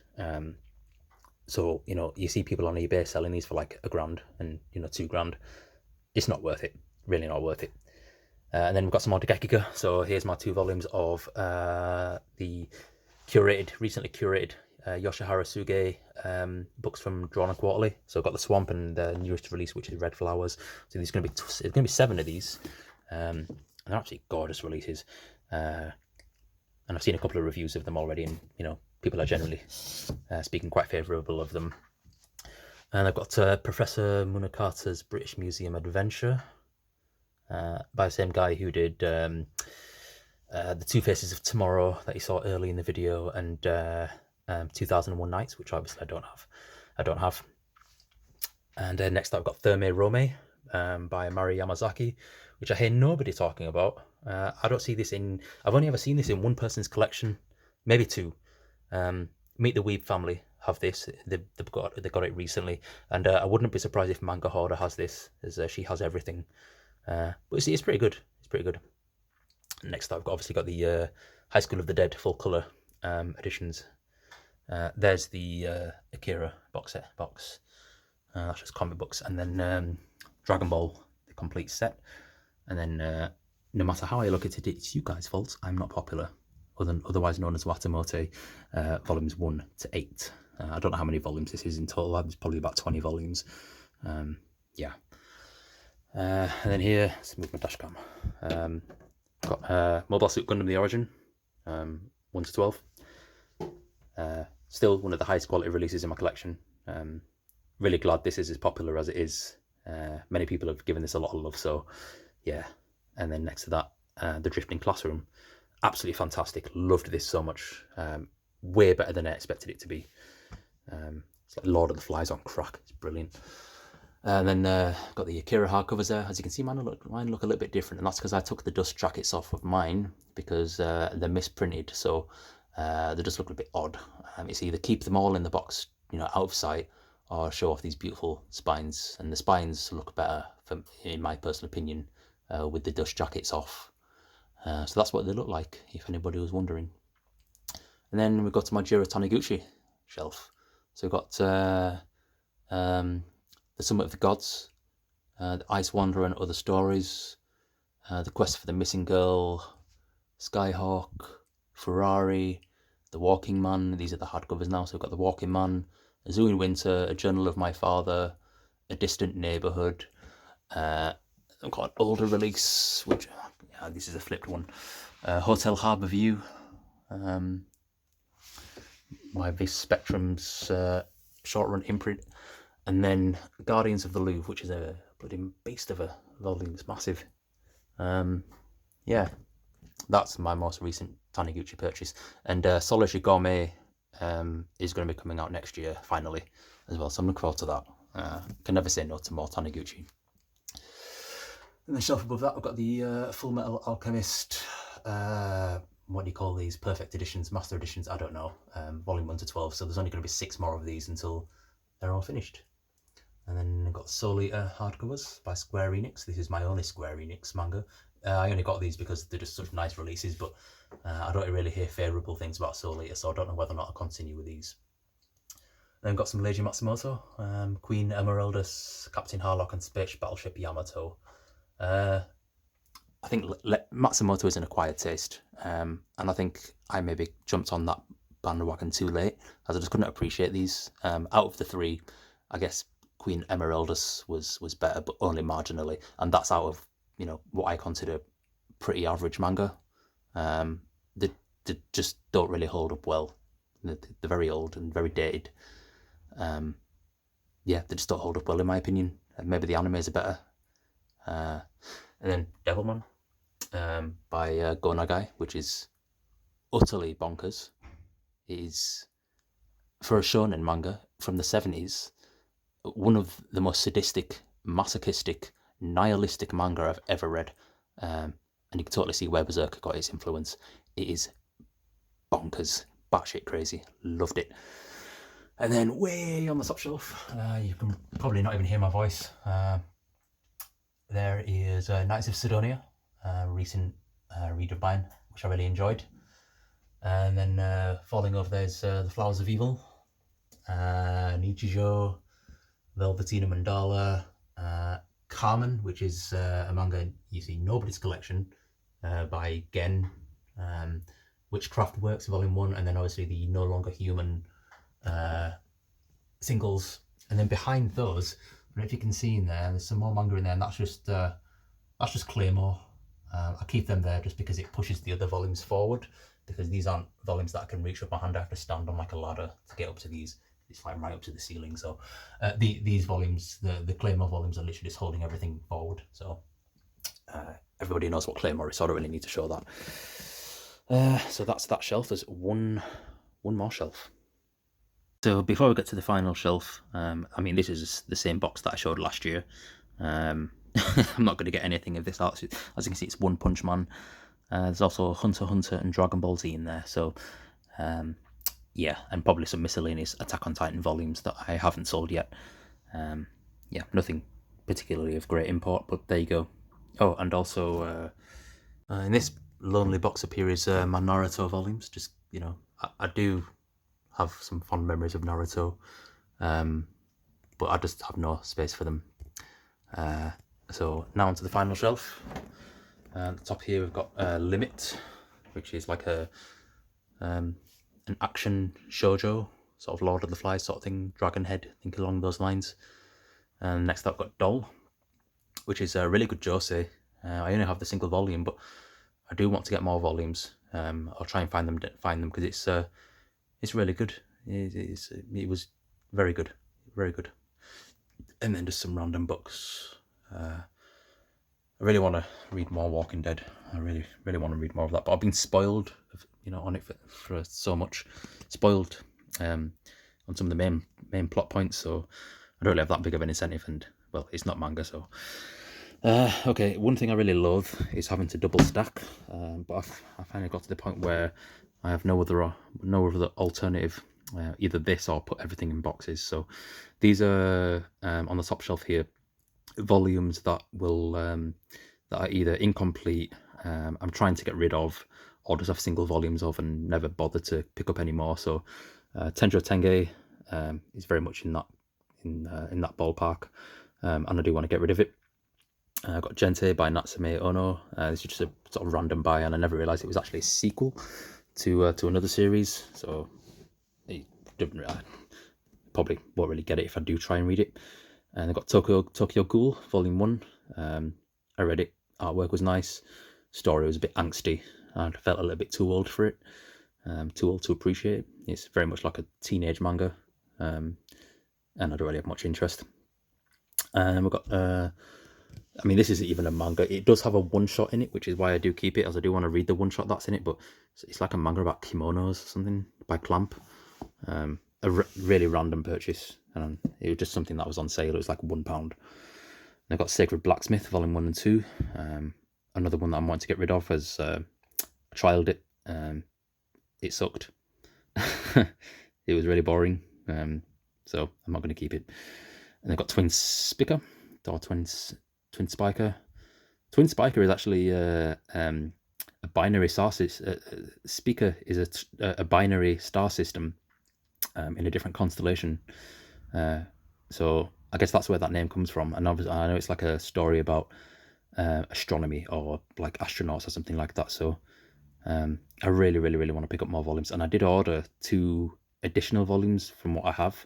So, you know, you see people on eBay selling these for like £1,000 and, you know, £2,000. It's not worth it, really not worth it. And then we've got some more Degekika. So here's my 2 volumes of the recently curated Yoshihiro Suge books from Drawn and Quarterly. So I've got the Swamp and the newest release, which is Red Flowers. So there's going to be 7 of these. And they're absolutely gorgeous releases. And I've seen a couple of reviews of them already, and, you know, people are generally speaking quite favourable of them. And I've got Professor Munakata's British Museum Adventure, by the same guy who did the 2 Faces of Tomorrow that you saw early in the video, and 2001 Nights, which obviously I don't have. And next I've got Therme Rome by Mari Yamazaki, which I hear nobody talking about. I don't see this in... I've only ever seen this in one person's collection, maybe 2. Meet the Weeb family have this. They got it recently, and I wouldn't be surprised if Manga Hoarder has this, as she has everything. But it's pretty good. It's pretty good. Next, I've obviously got the High School of the Dead full color editions. There's the Akira box. That's just comic books, and then Dragon Ball, the complete set. And then no matter how I look at it, it's you guys' fault. I'm not popular, otherwise known as Watamote, volumes 1 to 8. I don't know how many volumes this is in total. There's probably about 20 volumes. Yeah. And then here, let's move my dash cam. Got Mobile Suit Gundam The Origin, 1 to 12. Still one of the highest quality releases in my collection. Really glad this is as popular as it is. Many people have given this a lot of love, so yeah. And then next to that, The Drifting Classroom. Absolutely fantastic. Loved this so much. Way better than I expected it to be. It's like Lord of the Flies on crack. It's brilliant. And then got the Akira hardcovers there. As you can see, mine look a little bit different, and that's because I took the dust jackets off of mine because they're misprinted, so they just look a bit odd. It's either keep them all in the box, you know, out of sight, or show off these beautiful spines. And the spines look better, in my personal opinion, with the dust jackets off. So that's what they look like, if anybody was wondering. And then we go to my Jiro Taniguchi shelf. So we've got The Summit of the Gods, The Ice Wanderer and Other Stories, The Quest for the Missing Girl, Skyhawk, Ferrari, The Walking Man. These are the hardcovers now. So we've got The Walking Man, A Zoo in Winter, A Journal of My Father, A Distant Neighborhood. I've got an older release, which this is a flipped one. Hotel Harbour View. My Vis Spectrum's short run imprint. And then Guardians of the Louvre, which is a bloody beast of a volume. It's massive. Yeah, that's my most recent Taniguchi purchase. And Solitaire Gourmet is going to be coming out next year, finally, as well. So I'm looking forward to that. Can never say no to more Taniguchi. And the shelf above that, I've got the Full Metal Alchemist, what do you call these? Perfect editions, master editions, I don't know. Volume 1 to 12, so there's only going to be 6 more of these until they're all finished. And then I've got Soul Eater hardcovers by Square Enix. This is my only Square Enix manga. I only got these because they're just such nice releases, but I don't really hear favourable things about Soul Eater, so I don't know whether or not I'll continue with these. Then I've got some Leiji Matsumoto, Queen Emeraldus, Captain Harlock and Space Battleship Yamato. I think Matsumoto is an acquired taste, and I think I maybe jumped on that bandwagon too late, as I just couldn't appreciate these. Out of the 3, I guess Queen Emeraldus was better, but only marginally, and that's out of, you know, what I consider pretty average manga. They just don't really hold up well. They're very old and very dated. Yeah, they just don't hold up well in my opinion. Maybe the animes are better. And then Devilman by Gonagai, which is utterly bonkers. It is, for a shonen manga from the 70s, one of the most sadistic, masochistic, nihilistic manga I've ever read. And you can totally see where Berserker got its influence. It is bonkers, batshit crazy. Loved it. And then way on the top shelf, you can probably not even hear my voice. There is Knights of Sidonia, recent read of mine, which I really enjoyed. And then falling over there's The Flowers of Evil, Nichijou, Velvetina Mandala, Carmen, which is a manga you see nobody's collection by Gen, Witchcraft Works Volume 1, and then obviously the No Longer Human singles. And then behind those, I don't know if you can see in there, there's some more manga in there, and that's just Claymore. I keep them there just because it pushes the other volumes forward, because these aren't volumes that I can reach with my hand. I have to stand on like a ladder to get up to these. It's like right up to the ceiling. So these volumes, the Claymore volumes, are literally just holding everything forward. So everybody knows what Claymore is, so I don't really need to show that. So that's that shelf. There's one more shelf. So before we get to the final shelf, I mean, this is the same box that I showed last year. I'm not going to get anything of this art. As you can see, it's One Punch Man. There's also Hunter x Hunter and Dragon Ball Z in there. So yeah, and probably some miscellaneous Attack on Titan volumes that I haven't sold yet. Yeah, nothing particularly of great import, but there you go. Oh, and also in this lonely box appears my Naruto volumes. Just, you know, I do have some fond memories of Naruto, but I just have no space for them. So now onto the final shelf. At the top here we've got Limit, which is like an action shoujo, sort of Lord of the Flies sort of thing, Dragon Head, I think along those lines. And next up I've got Doll, which is a really good josei. I only have the single volume, but I do want to get more volumes. I'll try and find them because it's really good. It was very good, very good. And then just some random books. I really want to read more Walking Dead. I really, really want to read more of that. But I've been spoiled, you know, on it for so much. Spoiled on some of the main plot points. So I don't really have that big of an incentive. And well, it's not manga, so. Okay, one thing I really loathe is having to double stack. But I finally got to the point where I have no other alternative. Either this or put everything in boxes. So these are on the top shelf here, volumes that will that are either incomplete, I'm trying to get rid of, or just have single volumes of and never bother to pick up anymore. So Tenjo Tenge is very much in that ballpark, and I do want to get rid of it. I've got Gente by Natsume Ono. This is just a sort of random buy, and I never realised it was actually a sequel to another series. So I probably won't really get it if I do try and read it. And I've got Tokyo Ghoul Volume 1. I read it. Artwork was nice. Story was a bit angsty. I felt a little bit too old for it. Too old to appreciate it. It's very much like a teenage manga. And I don't really have much interest. And we've got, this isn't even a manga. It does have a one-shot in it, which is why I do keep it, as I do want to read the one-shot that's in it, but it's like a manga about kimonos or something by Clamp. A really random purchase, and it was just something that was on sale. It was like £1. And I've got Sacred Blacksmith, Volume 1 and 2. Another one that I'm wanting to get rid of, as I trialed it. It sucked. It was really boring, so I'm not going to keep it. And I've got Twin Spiker, or Twin Spiker. Twin Spiker is actually a binary star system. Spiker is a binary star system in a different constellation. So I guess that's where that name comes from. And obviously, I know it's like a story about astronomy or like astronauts or something like that. So I really, really, really want to pick up more volumes. And I did order 2 additional volumes from what I have,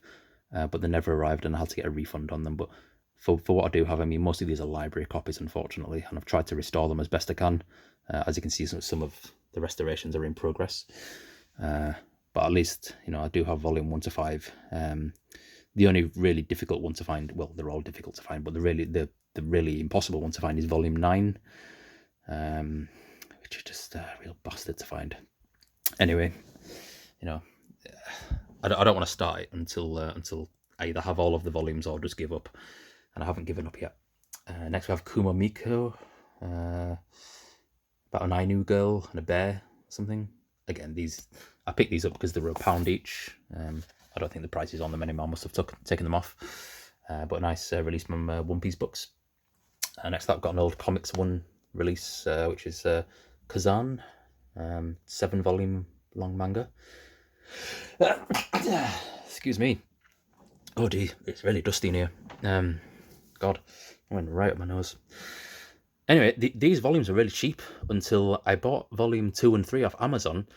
but they never arrived, and I had to get a refund on them. But for what I do have, most of these are library copies, unfortunately, and I've tried to restore them as best I can. As you can see, some of the restorations are in progress. But at least, I do have volume 1 to 5. The only really difficult one to find, well, they're all difficult to find, but the really impossible one to find is volume 9, which is just a real bastard to find. Anyway, I don't want to start it until I either have all of the volumes or just give up, and I haven't given up yet. Next we have Kumamiko, about an Ainu girl and a bear, something. Again, I picked these up because they were £1 each. I don't think the price is on them anymore. I must have taken them off. But a nice release from One Piece Books. Next up, I've got an old Comics 1 release, which is Kazan, 7-volume long manga. Excuse me. Oh dear, it's really dusty in here. God, I went right up my nose. Anyway, these volumes are really cheap until I bought volume 2 and 3 off Amazon,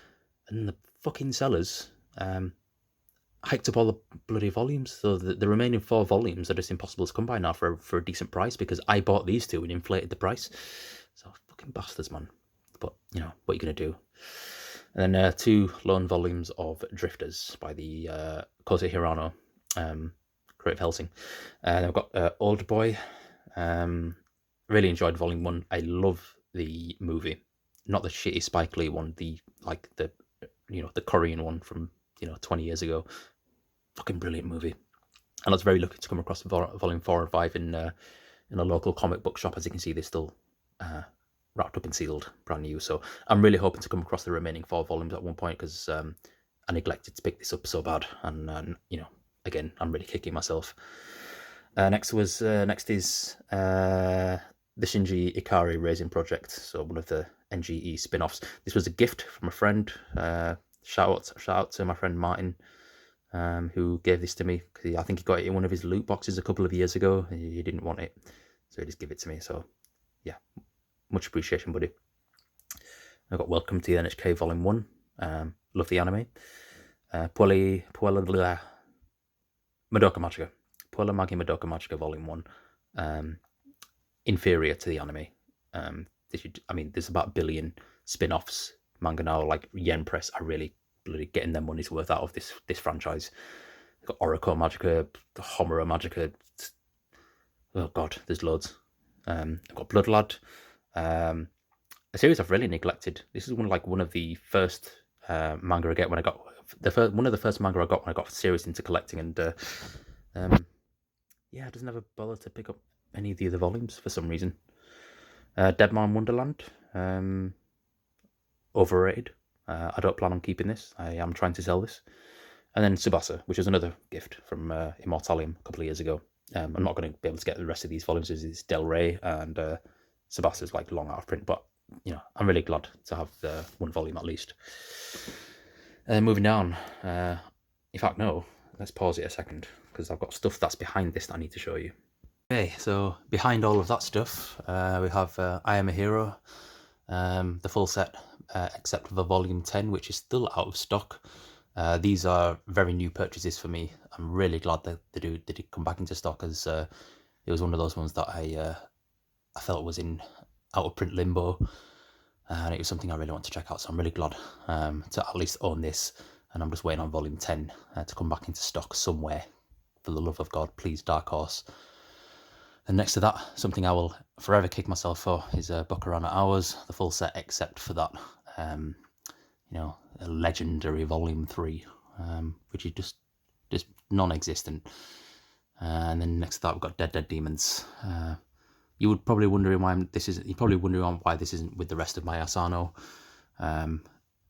and the fucking sellers hiked up all the bloody volumes. So the remaining 4 volumes are just impossible to come by now for a decent price, because I bought these 2 and inflated the price. So fucking bastards, man. But, what are you going to do? And then 2 lone volumes of Drifters by the Kose Hirano, Creative Helsing. And I've got Old Boy. Really enjoyed volume 1. I love the movie, not the shitty Spike Lee one, the Korean one from 20 years ago. Fucking brilliant movie. And I was very lucky to come across volume 4 and 5 in a local comic book shop. As you can see, they're still wrapped up and sealed, brand new. So I'm really hoping to come across the remaining 4 volumes at one point, because I neglected to pick this up so bad. And again, I'm really kicking myself. Next is the Shinji Ikari Raising Project, so one of the NGE spin-offs. This was a gift from a friend. Shout out to my friend Martin, who gave this to me. I think he got it in one of his loot boxes a couple of years ago. He didn't want it, so he just gave it to me. So yeah, much appreciation, buddy. I got Welcome to the NHK Volume 1. Love the anime. Madoka Magica. Puella Magi Madoka Magica Volume 1. Inferior to the anime. There's about 1 billion spin-offs. Manga now, like Yen Press, are really bloody getting their money's worth out of this franchise. They've got Oriko Magica, Homura Magica. Oh god, there's loads. I've got Blood Lad. A series I've really neglected. This is one of the first manga I get when I got one of the first manga I got when I got serious into collecting, and I just never bothered to pick up any of the other volumes for some reason. Deadman Wonderland, overrated. I don't plan on keeping this. I am trying to sell this. And then Tsubasa, which is another gift from Immortalium a couple of years ago. I'm not going to be able to get the rest of these volumes. It's Del Rey, and Tsubasa's like long out of print, but I'm really glad to have the one volume at least. Moving down. In fact, no. Let's pause it a second because I've got stuff that's behind this that I need to show you. Okay, so behind all of that stuff, we have I Am a Hero, the full set, except for the volume 10, which is still out of stock. These are very new purchases for me. I'm really glad that they did come back into stock, as it was one of those ones that I felt was in out of print limbo, and it was something I really want to check out. So I'm really glad to at least own this, and I'm just waiting on volume 10 to come back into stock somewhere. For the love of God, please, Dark Horse. And next to that, something I will forever kick myself for is Buckarana Hours, the full set except for that, a legendary volume 3, which is just non-existent. And then next to that, we've got Dead Demons. You would probably wondering why you're probably wondering why this isn't with the rest of my Asano.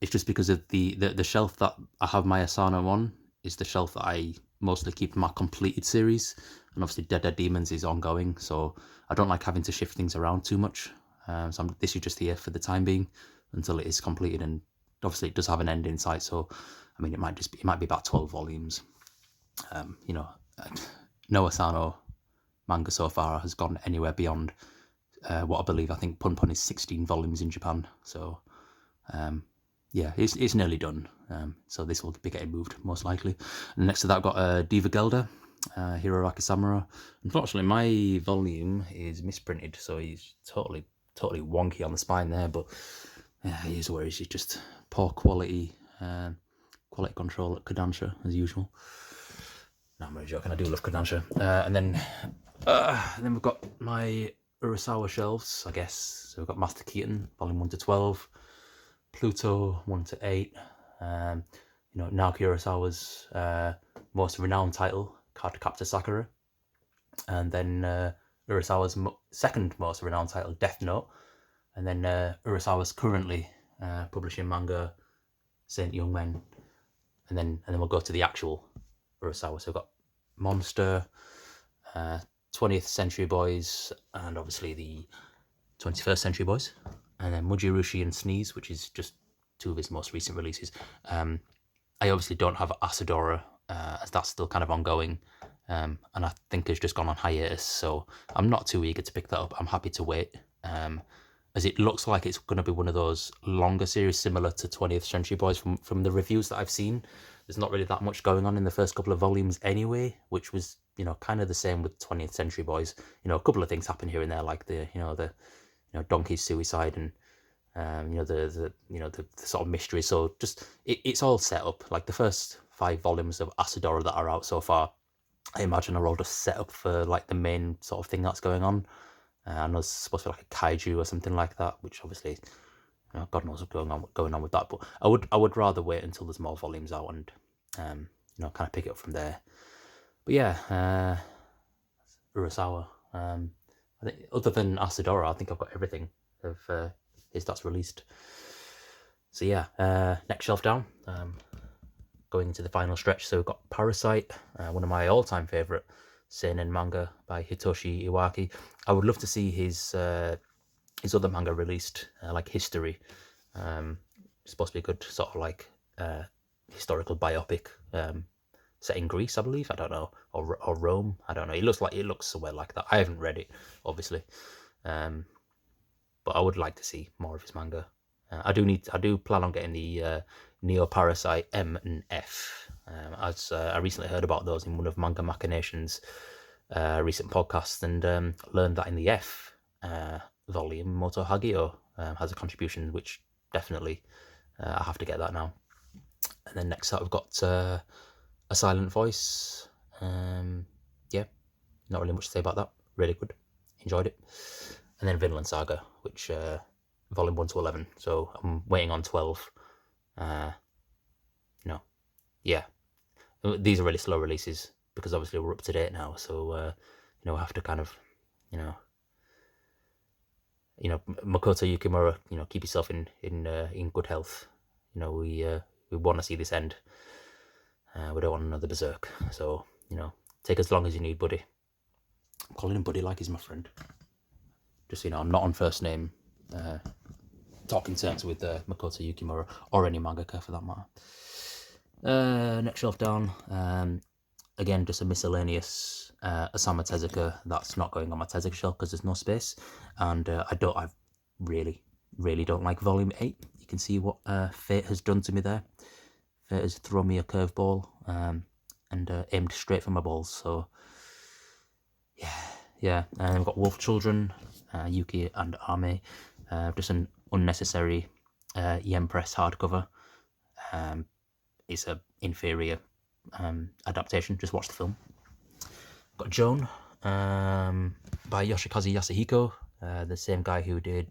It's just because of the shelf that I have my Asano on is the shelf that I mostly keep my completed series, and obviously Dead Demons is ongoing, so I don't like having to shift things around too much. So this is just here for the time being until it is completed, and obviously it does have an end in sight. So I mean, it might be about 12 volumes. No Asano manga so far has gone anywhere beyond what I think Pun Pun is 16 volumes in Japan. So yeah, it's nearly done. So this will be getting moved most likely. And next to that, I've got Diva Gelder, Hiro Akisamura. Unfortunately, my volume is misprinted, so he's totally wonky on the spine there. But he is where he's just poor quality control at Kodansha as usual. No, I'm really joking. I do love Kodansha. And then we've got my Urasawa shelves, I guess. So we've got Master Keaton, volume 1 to 12, Pluto 1 to 8. Naoki Urasawa's most renowned title, Cardcaptor Sakura, and then Urasawa's second most renowned title, Death Note, and then Urasawa's currently publishing manga, Saint Young Men, and then we'll go to the actual Urasawa. So we've got Monster, 20th Century Boys, and obviously the 21st Century Boys, and then Mujirushi and Sneeze, which is just two of his most recent releases. I obviously don't have Asadora, as that's still kind of ongoing, and I think it's just gone on hiatus, so I'm not too eager to pick that up. I'm happy to wait, as it looks like it's going to be one of those longer series similar to 20th Century Boys from the reviews that I've seen. There's not really that much going on in the first couple of volumes anyway, which was, kind of the same with 20th Century Boys. A couple of things happen here and there, like the Donkey's suicide and the sort of mystery. So just it's all set up. Like the first 5 volumes of Asadora that are out so far, I imagine are all just set up for like the main sort of thing that's going on. I know it's supposed to be like a kaiju or something like that, which obviously God knows what's going on with that. But I would rather wait until there's more volumes out and kind of pick it up from there. But yeah, Urasawa. I think other than Asadora, I think I've got everything of his that's released. So yeah, next shelf down. Going into the final stretch, so we've got Parasite, one of my all-time favourite seinen manga by Hitoshi Iwaki. I would love to see his other manga released, like History. It's supposed to be a good sort of like historical biopic set in Greece, I believe. I don't know, or Rome. I don't know. It looks somewhere like that. I haven't read it, obviously, but I would like to see more of his manga. I do plan on getting the Neo Parasite M and F, as I recently heard about those in one of Manga Machination's recent podcasts, and learned that in the F volume, Moto Hagio has a contribution, which definitely I have to get that now. And then next up, we've got A Silent Voice. Yeah, not really much to say about that. Really good, enjoyed it. And then Vineland Saga, which volume 1 to 11. So I'm waiting on 12. Yeah, these are really slow releases because obviously we're up to date now. So I have to kind of, Makoto Yukimura, keep yourself in good health. We want to see this end. We don't want another berserk. So take as long as you need, buddy. I'm calling him buddy like he's my friend. Just I'm not on first name talking terms with Makoto Yukimura, or any mangaka for that matter. Next shelf down, again, just a miscellaneous Osamu Tezuka that's not going on my Tezuka shelf because there's no space, and I really don't like Volume 8. You can see what fate has done to me there. Fate has thrown me a curveball and aimed straight for my balls. So yeah. And we've got Wolf Children, Yuki and Ame. Just an unnecessary Yen Press hardcover. It's a inferior adaptation. Just watch the film. Got Joan by Yoshikazu Yasuhiko, the same guy who did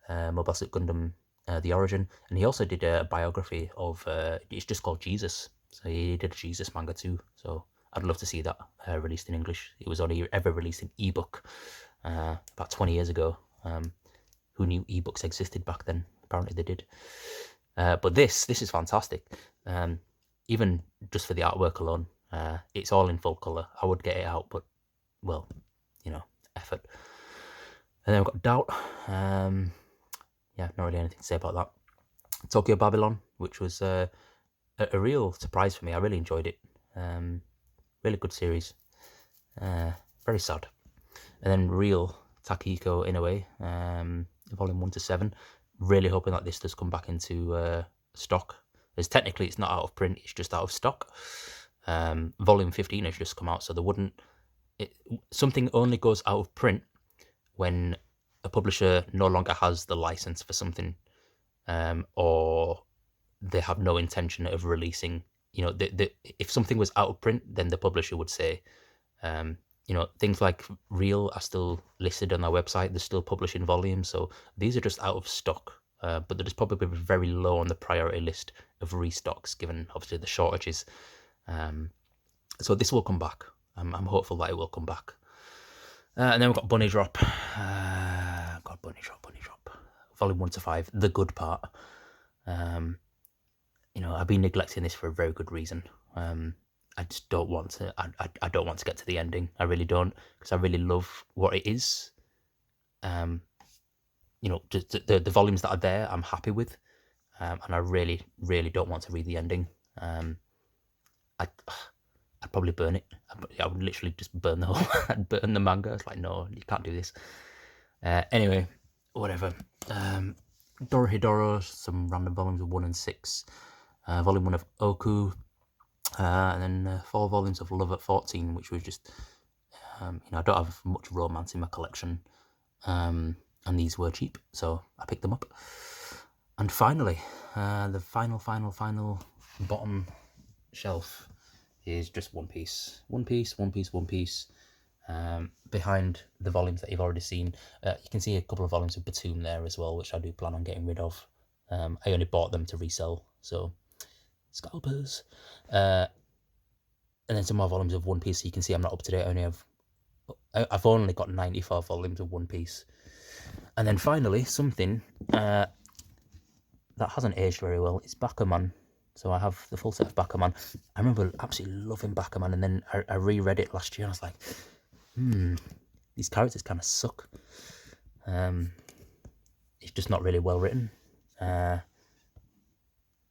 Mobile Suit Gundam The Origin, and he also did a biography of it's just called Jesus. So he did a Jesus manga too. So I'd love to see that released in English. It was only ever released in ebook about 20 years ago. Who knew ebooks existed back then? Apparently they did. But this is fantastic. Even just for the artwork alone, it's all in full colour. I would get it out, but, well, effort. And then we've got Doubt. Yeah, not really anything to say about that. Tokyo Babylon, which was a real surprise for me. I really enjoyed it. Really good series. Very sad. And then Real Takiko Inoue, volume 1 to 7. Really hoping that this does come back into stock. As technically it's not out of print, it's just out of stock. Volume 15 has just come out, so something only goes out of print when a publisher no longer has the license for something, or they have no intention of releasing. If something was out of print, then the publisher would say, things like Real are still listed on their website. They're still publishing volumes, so these are just out of stock. But they're just probably very low on the priority list of restocks, given obviously the shortages. So this will come back. I'm hopeful that it will come back. And then we've got Bunny Drop. Bunny Drop. Volume 1 to 5, the good part. I've been neglecting this for a very good reason. I just don't want to. I don't want to get to the ending. I really don't, because I really love what it is. Just the volumes that are there, I'm happy with, and I really don't want to read the ending. I'd probably burn it. I would literally just burn the whole. I'd burn the manga. It's like, no, you can't do this. Anyway, whatever. Dorohedoro, some random volumes of 1 and 6. Volume 1 of Oku. And then 4 volumes of Love at 14, which was just, I don't have much romance in my collection, and these were cheap, so I picked them up. And finally, the final bottom shelf is just One Piece. Behind the volumes that you've already seen, you can see a couple of volumes of Batum there as well, which I do plan on getting rid of. I only bought them to resell, so scalpers. And then some more volumes of One Piece. So you can see I'm not up to date. I've only got 94 volumes of One Piece. And then finally, something that hasn't aged very well is Bakuman. So I have the full set of Bakuman. I remember absolutely loving Bakuman, and then I reread it last year, and I was like, these characters kind of suck. It's just not really well written.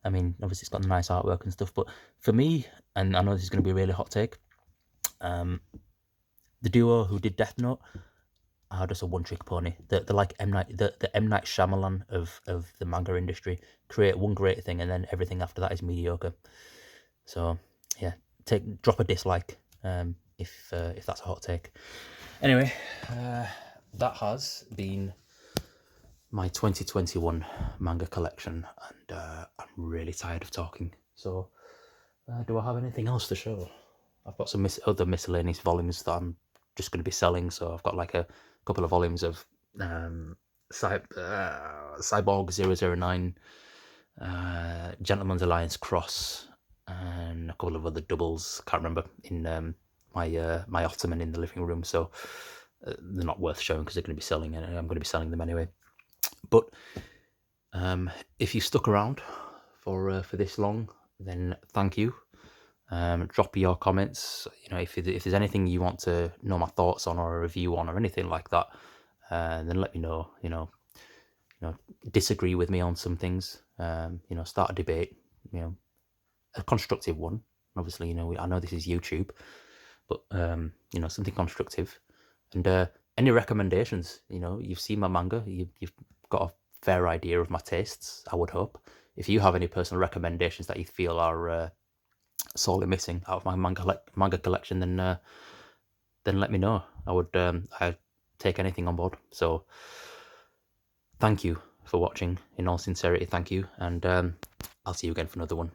Obviously it's got nice artwork and stuff, but for me, and I know this is going to be a really hot take, the duo who did Death Note are just a one-trick pony. They're like M. Night Shyamalan of the manga industry. Create one great thing, and then everything after that is mediocre. So yeah, drop a dislike if that's a hot take. Anyway, that has been my 2021 manga collection, and I'm really tired of talking. So, do I have anything else to show? I've got some other miscellaneous volumes that I'm just going to be selling. So I've got like a couple of volumes of Cyborg 009, Gentleman's Alliance Cross, and a couple of other doubles. Can't remember, in my ottoman in the living room. So they're not worth showing because they're going to be selling, and I'm going to be selling them anyway. But if you stuck around for this long, then thank you. Drop your comments. If there's anything you want to know my thoughts on, or a review on, or anything like that, then let me know. disagree with me on some things. Start a debate. A constructive one. Obviously, I know this is YouTube, but something constructive. And any recommendations? You've seen my manga. You've got a fair idea of my tastes, I would hope. If you have any personal recommendations that you feel are sorely missing out of my manga collection, then let me know. I'd take anything on board. So thank you for watching. In all sincerity, thank you, and I'll see you again for another one.